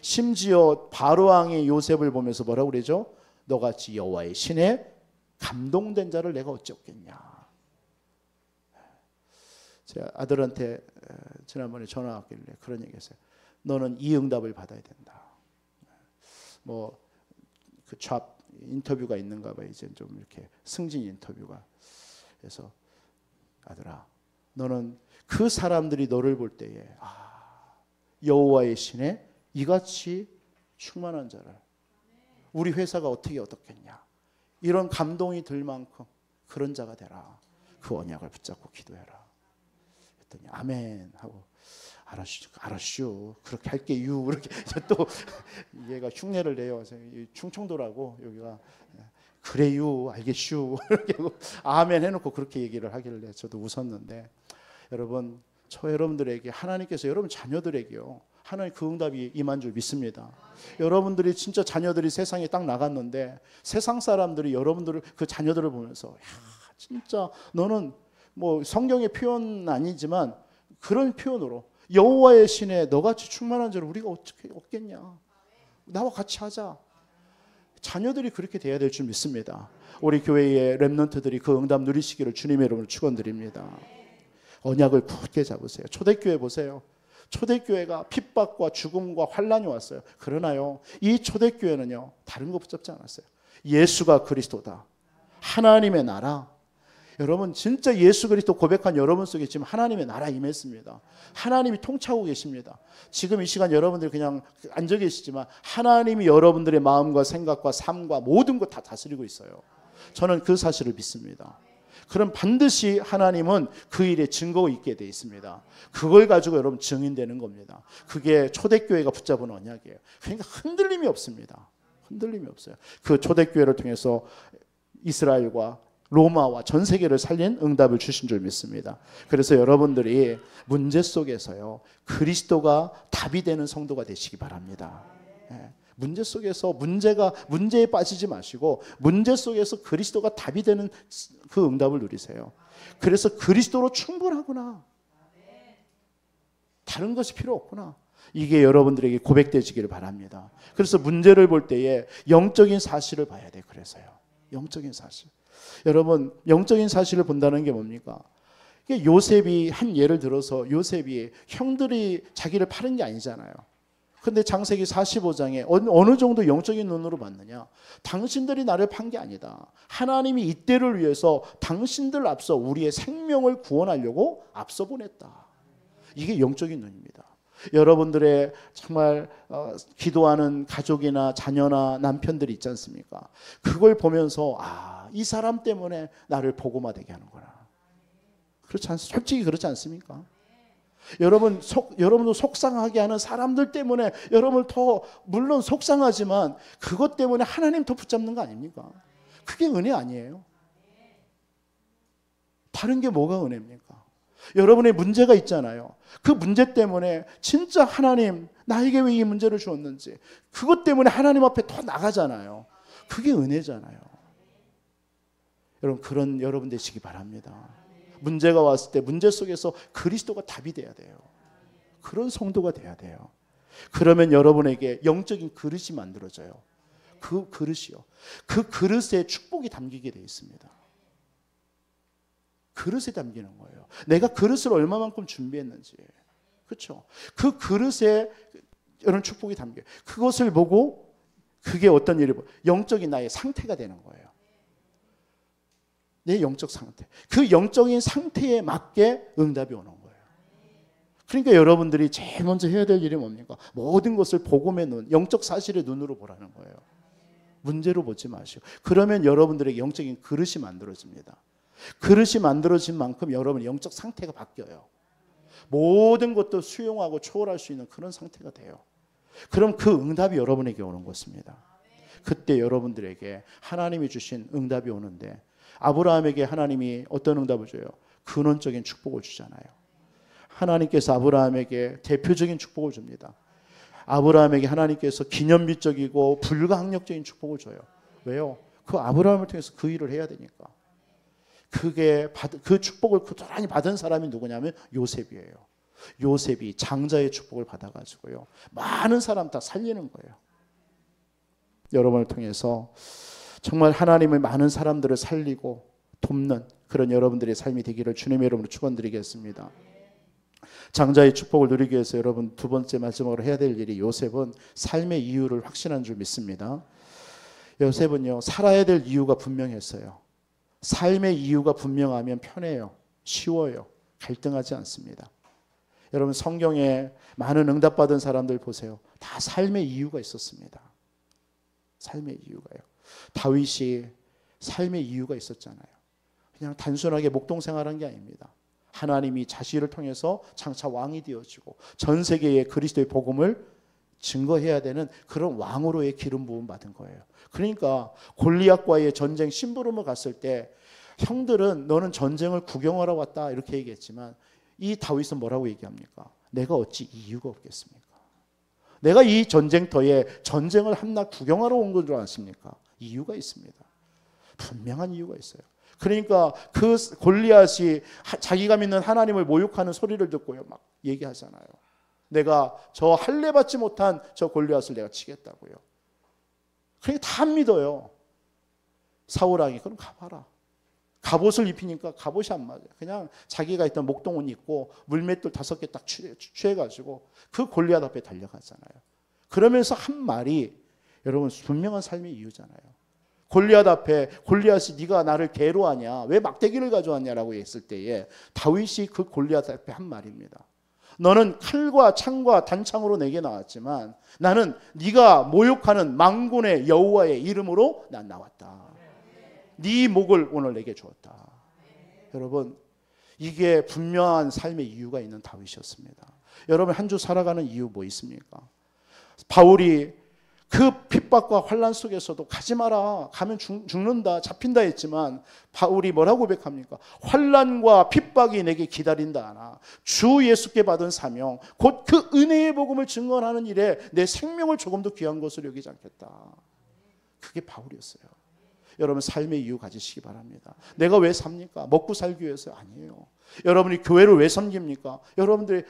심지어 바로왕이 요셉을 보면서 뭐라고 그러죠? 너같이 여호와의 신에 감동된 자를 내가 어찌 없겠냐. 제 아들한테 지난번에 전화 왔길래 그런 얘기했어요. 너는 이 응답을 받아야 된다. 뭐 그 잡 인터뷰가 있는가 봐. 이제 좀 이렇게 승진 인터뷰가. 그래서 아들아, 너는 그 사람들이 너를 볼 때에 여호와의 신에 이같이 충만한 자를 우리 회사가 어떻게 얻었겠냐. 이런 감동이 들 만큼 그런 자가 되라. 그 언약을 붙잡고 기도해라. 그랬더니 아멘 하고 알았슈 그렇게 할게요. 이렇게 또 얘가 흉내를 내요. 충청도라고 여기가 그래요 알겠슈 이렇게 아멘 해놓고 그렇게 얘기를 하길래 저도 웃었는데 여러분 저 여러분들에게 하나님께서 여러분 자녀들에게요 하나님 그 응답이 임한 줄 믿습니다. 여러분들이 진짜 자녀들이 세상에 딱 나갔는데 세상 사람들이 여러분들을 그 자녀들을 보면서 야 진짜 너는 뭐 성경의 표현은 아니지만 그런 표현으로 여호와의 신에 너같이 충만한 자를 우리가 어떻게 얻겠냐. 나와 같이 하자. 자녀들이 그렇게 돼야 될 줄 믿습니다. 우리 교회의 렘넌트들이 그 응답 누리시기를 주님의 이름으로 축원드립니다. 언약을 굳게 잡으세요. 초대교회 보세요. 초대교회가 핍박과 죽음과 환란이 왔어요. 그러나요 이 초대교회는요 다른 거 붙잡지 않았어요. 예수가 그리스도다. 하나님의 나라. 여러분 진짜 예수 그리스도 고백한 여러분 속에 지금 하나님의 나라 임했습니다. 하나님이 통치하고 계십니다. 지금 이 시간 여러분들이 그냥 앉아 계시지만 하나님이 여러분들의 마음과 생각과 삶과 모든 것 다 다스리고 있어요. 저는 그 사실을 믿습니다. 그럼 반드시 하나님은 그 일에 증거 있게 돼 있습니다. 그걸 가지고 여러분 증인되는 겁니다. 그게 초대교회가 붙잡은 언약이에요. 그러니까 흔들림이 없습니다. 흔들림이 없어요. 그 초대교회를 통해서 이스라엘과 로마와 전 세계를 살린 응답을 주신 줄 믿습니다. 그래서 여러분들이 문제 속에서요, 그리스도가 답이 되는 성도가 되시기 바랍니다. 문제 속에서 문제에 빠지지 마시고 문제 속에서 그리스도가 답이 되는 그 응답을 누리세요. 그래서 그리스도로 충분하구나. 다른 것이 필요 없구나. 이게 여러분들에게 고백되시기를 바랍니다. 그래서 문제를 볼 때에 영적인 사실을 봐야 돼. 그래서요. 영적인 사실. 여러분, 영적인 사실을 본다는 게 뭡니까? 이게 요셉이 한 예를 들어서 요셉이 형들이 자기를 파는 게 아니잖아요. 근데 창세기 45장에 어느 정도 영적인 눈으로 봤느냐? 당신들이 나를 판 게 아니다. 하나님이 이때를 위해서 당신들 앞서 우리의 생명을 구원하려고 앞서 보냈다. 이게 영적인 눈입니다. 여러분들의 정말 기도하는 가족이나 자녀나 남편들이 있지 않습니까? 그걸 보면서 이 사람 때문에 나를 복음화 되게 하는구나. 솔직히 그렇지 않습니까? 여러분도 속상하게 하는 사람들 때문에 여러분을 더 물론 속상하지만 그것 때문에 하나님 더 붙잡는 거 아닙니까? 그게 은혜 아니에요? 다른 게 뭐가 은혜입니까? 여러분의 문제가 있잖아요. 그 문제 때문에 진짜 하나님 나에게 왜 이 문제를 주었는지 그것 때문에 하나님 앞에 더 나가잖아요. 그게 은혜잖아요. 여러분 그런 여러분 되시기 바랍니다. 문제가 왔을 때 문제 속에서 그리스도가 답이 돼야 돼요. 그런 성도가 돼야 돼요. 그러면 여러분에게 영적인 그릇이 만들어져요. 그 그릇이요. 그 그릇에 축복이 담기게 되어 있습니다. 그릇에 담기는 거예요. 내가 그릇을 얼마만큼 준비했는지. 그렇죠? 그 그릇에 이런 축복이 담겨요. 그것을 보고 그게 어떤 일을 영적인 나의 상태가 되는 거예요. 내 영적 상태. 그 영적인 상태에 맞게 응답이 오는 거예요. 그러니까 여러분들이 제일 먼저 해야 될 일이 뭡니까? 모든 것을 복음의 눈, 영적 사실의 눈으로 보라는 거예요. 문제로 보지 마시고. 그러면 여러분들에게 영적인 그릇이 만들어집니다. 그릇이 만들어진 만큼 여러분의 영적 상태가 바뀌어요. 모든 것도 수용하고 초월할 수 있는 그런 상태가 돼요. 그럼 그 응답이 여러분에게 오는 것입니다. 그때 여러분들에게 하나님이 주신 응답이 오는데 아브라함에게 하나님이 어떤 응답을 줘요? 근원적인 축복을 주잖아요. 하나님께서 아브라함에게 대표적인 축복을 줍니다. 아브라함에게 하나님께서 기념비적이고 불가항력적인 축복을 줘요. 왜요? 그 아브라함을 통해서 그 일을 해야 되니까. 그 축복을 고스란히 받은 사람이 누구냐면 요셉이에요. 요셉이 장자의 축복을 받아가지고요. 많은 사람 다 살리는 거예요. 여러분을 통해서 정말 하나님의 많은 사람들을 살리고 돕는 그런 여러분들의 삶이 되기를 주님의 이름으로 축원드리겠습니다. 장자의 축복을 누리기 위해서 여러분 두 번째 마지막으로 해야 될 일이 요셉은 삶의 이유를 확신한 줄 믿습니다. 요셉은요 살아야 될 이유가 분명했어요. 삶의 이유가 분명하면 편해요. 쉬워요. 갈등하지 않습니다. 여러분 성경에 많은 응답받은 사람들 보세요. 다 삶의 이유가 있었습니다. 삶의 이유가요. 다윗이 삶의 이유가 있었잖아요. 그냥 단순하게 목동 생활한 게 아닙니다. 하나님이 자신을 통해서 장차 왕이 되어지고 전 세계에 그리스도의 복음을 증거해야 되는 그런 왕으로의 기름 부음 받은 거예요. 그러니까 골리앗과의 전쟁 심부름을 갔을 때 형들은 너는 전쟁을 구경하러 왔다 이렇게 얘기했지만 이 다윗은 뭐라고 얘기합니까? 내가 어찌 이유가 없겠습니까? 내가 이 전쟁터에 전쟁을 한낱 구경하러 온 건 줄 아십니까? 이유가 있습니다. 분명한 이유가 있어요. 그러니까 그 골리앗이 자기가 믿는 하나님을 모욕하는 소리를 듣고요 막 얘기하잖아요. 내가 저 할례 받지 못한 저 골리앗을 내가 치겠다고요. 그러니까 다 믿어요. 사울왕이 그럼 가봐라. 갑옷을 입히니까 갑옷이 안 맞아요. 그냥 자기가 있던 목동옷 입고 물맷돌 5개 딱 취해가지고 그 골리앗 앞에 달려가잖아요. 그러면서 한 말이 여러분 분명한 삶의 이유잖아요. 골리앗 앞에 골리앗이 네가 나를 개로 하냐, 왜 막대기를 가져왔냐라고 했을 때에 다윗이 그 골리앗 앞에 한 말입니다. 너는 칼과 창과 단창으로 내게 나왔지만 나는 네가 모욕하는 만군의 여호와의 이름으로 난 나왔다. 네 목을 오늘 내게 주었다. 여러분, 이게 분명한 삶의 이유가 있는 다윗이었습니다. 여러분, 한 주 살아가는 이유 뭐 있습니까? 바울이 그 핍박과 환난 속에서도 가지 마라, 가면 죽는다, 잡힌다 했지만 바울이 뭐라고 고백합니까? 환난과 핍박이 내게 기다린다 하나 주 예수께 받은 사명 곧 그 은혜의 복음을 증언하는 일에 내 생명을 조금도 귀한 것으로 여기지 않겠다. 그게 바울이었어요. 여러분, 삶의 이유 가지시기 바랍니다. 내가 왜 삽니까? 먹고 살기 위해서 아니에요. 여러분이 교회를 왜 섬깁니까? 여러분들이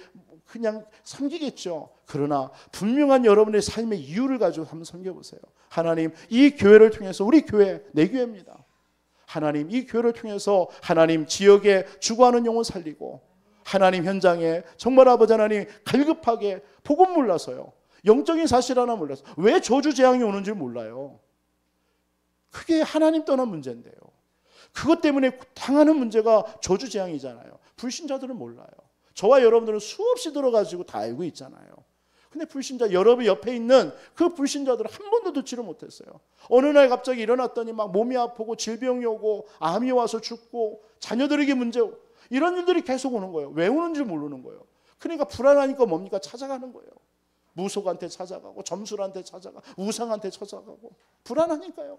그냥 섬기겠죠. 그러나 분명한 여러분의 삶의 이유를 가지고 한번 섬겨보세요. 하나님, 이 교회를 통해서, 우리 교회, 내 교회입니다. 하나님, 이 교회를 통해서 하나님 지역에 죽어가는 영혼 살리고, 하나님 현장에 정말 아버지 하나님 갈급하게 복음 몰라서요, 영적인 사실 하나 몰라서 왜 저주재앙이 오는지 몰라요. 그게 하나님 떠난 문제인데요. 그것 때문에 당하는 문제가 저주재앙이잖아요. 불신자들은 몰라요. 저와 여러분들은 수없이 들어가지고 다 알고 있잖아요. 근데 불신자, 여러분 옆에 있는 그 불신자들은 한 번도 듣지를 못했어요. 어느 날 갑자기 일어났더니 막 몸이 아프고 질병이 오고 암이 와서 죽고 자녀들에게 문제 오고 이런 일들이 계속 오는 거예요. 왜 오는지 모르는 거예요. 그러니까 불안하니까 뭡니까? 찾아가는 거예요. 무속한테 찾아가고 점술한테 찾아가고 우상한테 찾아가고 불안하니까요.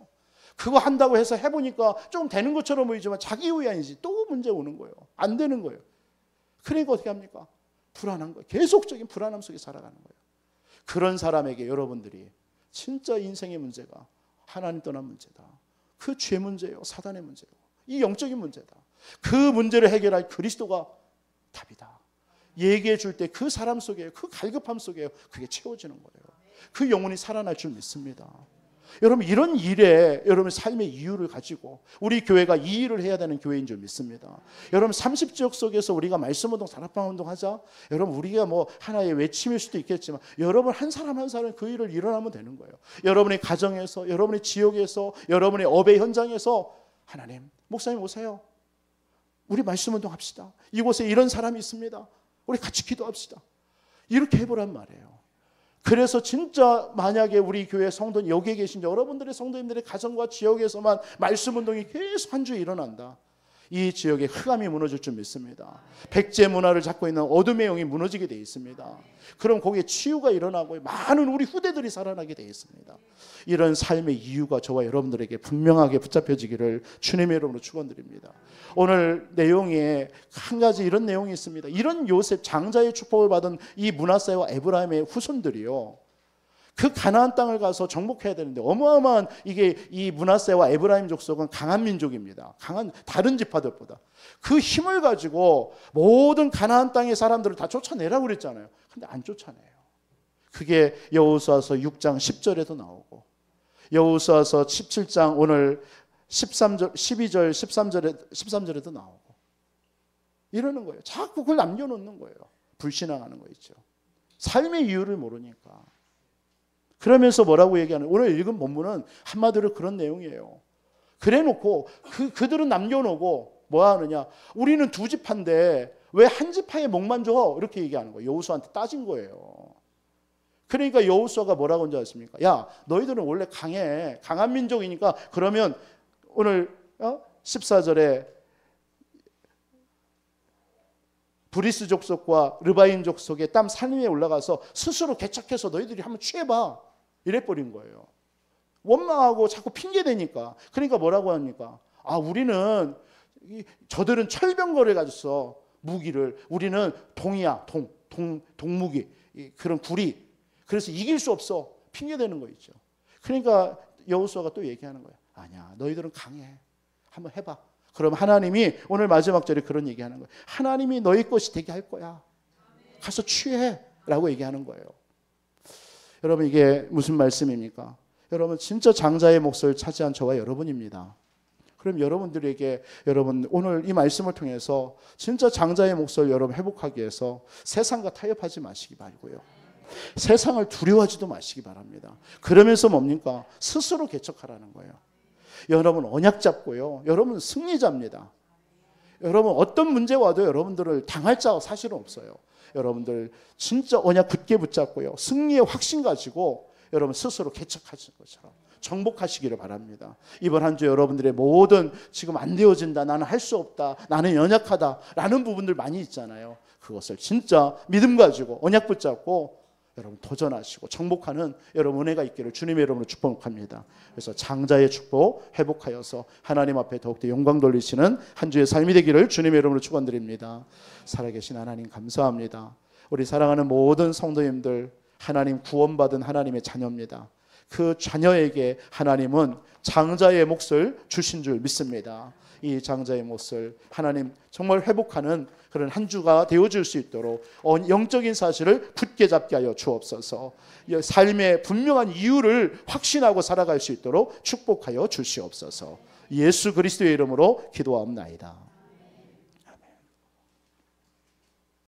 그거 한다고 해서 해보니까 좀 되는 것처럼 보이지만 자기 의아인지 또 문제 오는 거예요. 안 되는 거예요. 그러니까 어떻게 합니까? 불안한 거예요. 계속적인 불안함 속에 살아가는 거예요. 그런 사람에게 여러분들이 진짜 인생의 문제가 하나님 떠난 문제다. 그 죄 문제예요. 사단의 문제예요. 이 영적인 문제다. 그 문제를 해결할 그리스도가 답이다. 얘기해 줄 때 그 사람 속에, 그 갈급함 속에 그게 채워지는 거예요. 그 영혼이 살아날 줄 믿습니다. 여러분, 이런 일에 여러분 삶의 이유를 가지고 우리 교회가 이 일을 해야 되는 교회인 줄 믿습니다. 여러분, 30지역 속에서 우리가 말씀운동, 다락방운동 하자. 여러분, 우리가 뭐 하나의 외침일 수도 있겠지만 여러분 한 사람 한 사람 그 일을 일어나면 되는 거예요. 여러분의 가정에서, 여러분의 지역에서, 여러분의 업의 현장에서 하나님, 목사님 오세요. 우리 말씀운동 합시다. 이곳에 이런 사람이 있습니다. 우리 같이 기도합시다. 이렇게 해보란 말이에요. 그래서 진짜 만약에 우리 교회 성도님, 여기에 계신 여러분들의 성도님들의 가정과 지역에서만 말씀운동이 계속 한 주에 일어난다. 이 지역의 흑암이 무너질 줄 믿습니다. 백제 문화를 잡고 있는 어둠의 영이 무너지게 되어 있습니다. 그럼 거기에 치유가 일어나고 많은 우리 후대들이 살아나게 되어 있습니다. 이런 삶의 이유가 저와 여러분들에게 분명하게 붙잡혀지기를 주님의 이름으로 축원드립니다. 오늘 내용에 한 가지 이런 내용이 있습니다. 이런 요셉 장자의 축복을 받은 이 므낫세와 에브라임의 후손들이요, 그 가나안 땅을 가서 정복해야 되는데 어마어마한 이게 이 므낫세와 에브라임 족속은 강한 민족입니다. 강한 다른 지파들보다 그 힘을 가지고 모든 가나안 땅의 사람들을 다 쫓아내라고 그랬잖아요. 근데 안 쫓아내요. 그게 여호수아서 6장 10절에도 나오고 여호수아서 17장 오늘 13절, 12절, 13절에도 나오고 이러는 거예요. 자꾸 그걸 남겨놓는 거예요. 불신앙하는 거 있죠. 삶의 이유를 모르니까. 그러면서 뭐라고 얘기하는, 오늘 읽은 본문은 한마디로 그런 내용이에요. 그래 놓고 그들은 남겨놓고 뭐 하느냐, 우리는 두 지파인데 왜 한 지파의 목만 줘? 이렇게 얘기하는 거예요. 여호수아한테 따진 거예요. 그러니까 여호수아가 뭐라고 한지 아십니까? 야, 너희들은 원래 강해, 강한 민족이니까 그러면 오늘 14절에 브리스 족속과 르바인 족속의 땀 산 위에 올라가서 스스로 개척해서 너희들이 한번 취해봐, 이래버린 거예요. 원망하고 자꾸 핑계대니까. 그러니까 뭐라고 합니까? 아, 우리는 저들은 철병거를 가졌어, 무기를. 우리는 동이야, 동무기, 그런 구리. 그래서 이길 수 없어, 핑계대는 거 있죠. 그러니까 여호수아가 또 얘기하는 거예요. 아니야, 너희들은 강해, 한번 해봐. 그럼 하나님이 오늘 마지막 절에 그런 얘기하는 거예요. 하나님이 너희 것이 되게 할 거야. 가서 취해 라고 얘기하는 거예요. 여러분, 이게 무슨 말씀입니까? 여러분, 진짜 장자의 몫을 차지한 저와 여러분입니다. 그럼 여러분들에게, 여러분 오늘 이 말씀을 통해서 진짜 장자의 몫을 여러분 회복하기 위해서 세상과 타협하지 마시기 바라고요. 세상을 두려워하지도 마시기 바랍니다. 그러면서 뭡니까? 스스로 개척하라는 거예요. 여러분 언약 잡고요. 여러분 승리자입니다. 여러분 어떤 문제 와도 여러분들을 당할 자가 사실은 없어요. 여러분들 진짜 언약 굳게 붙잡고요. 승리의 확신 가지고 여러분 스스로 개척하시는 것처럼 정복하시기를 바랍니다. 이번 한 주 여러분들의 모든 지금 안 되어진다, 나는 할 수 없다, 나는 연약하다 라는 부분들 많이 있잖아요. 그것을 진짜 믿음 가지고 언약 붙잡고 여러분 도전하시고 정복하는 여러분 은혜가 있기를 주님의 이름으로 축복합니다. 그래서 장자의 축복 회복하여서 하나님 앞에 더욱더 영광 돌리시는 한 주의 삶이 되기를 주님의 이름으로 축원드립니다. 살아계신 하나님 감사합니다. 우리 사랑하는 모든 성도님들 하나님 구원받은 하나님의 자녀입니다. 그 자녀에게 하나님은 장자의 몫을 주신 줄 믿습니다. 이 장자의 몫을 하나님 정말 회복하는 그런 한 주가 되어줄 수 있도록 영적인 사실을 굳게 잡게 하여 주옵소서. 삶의 분명한 이유를 확신하고 살아갈 수 있도록 축복하여 주시옵소서. 예수 그리스도의 이름으로 기도하옵나이다.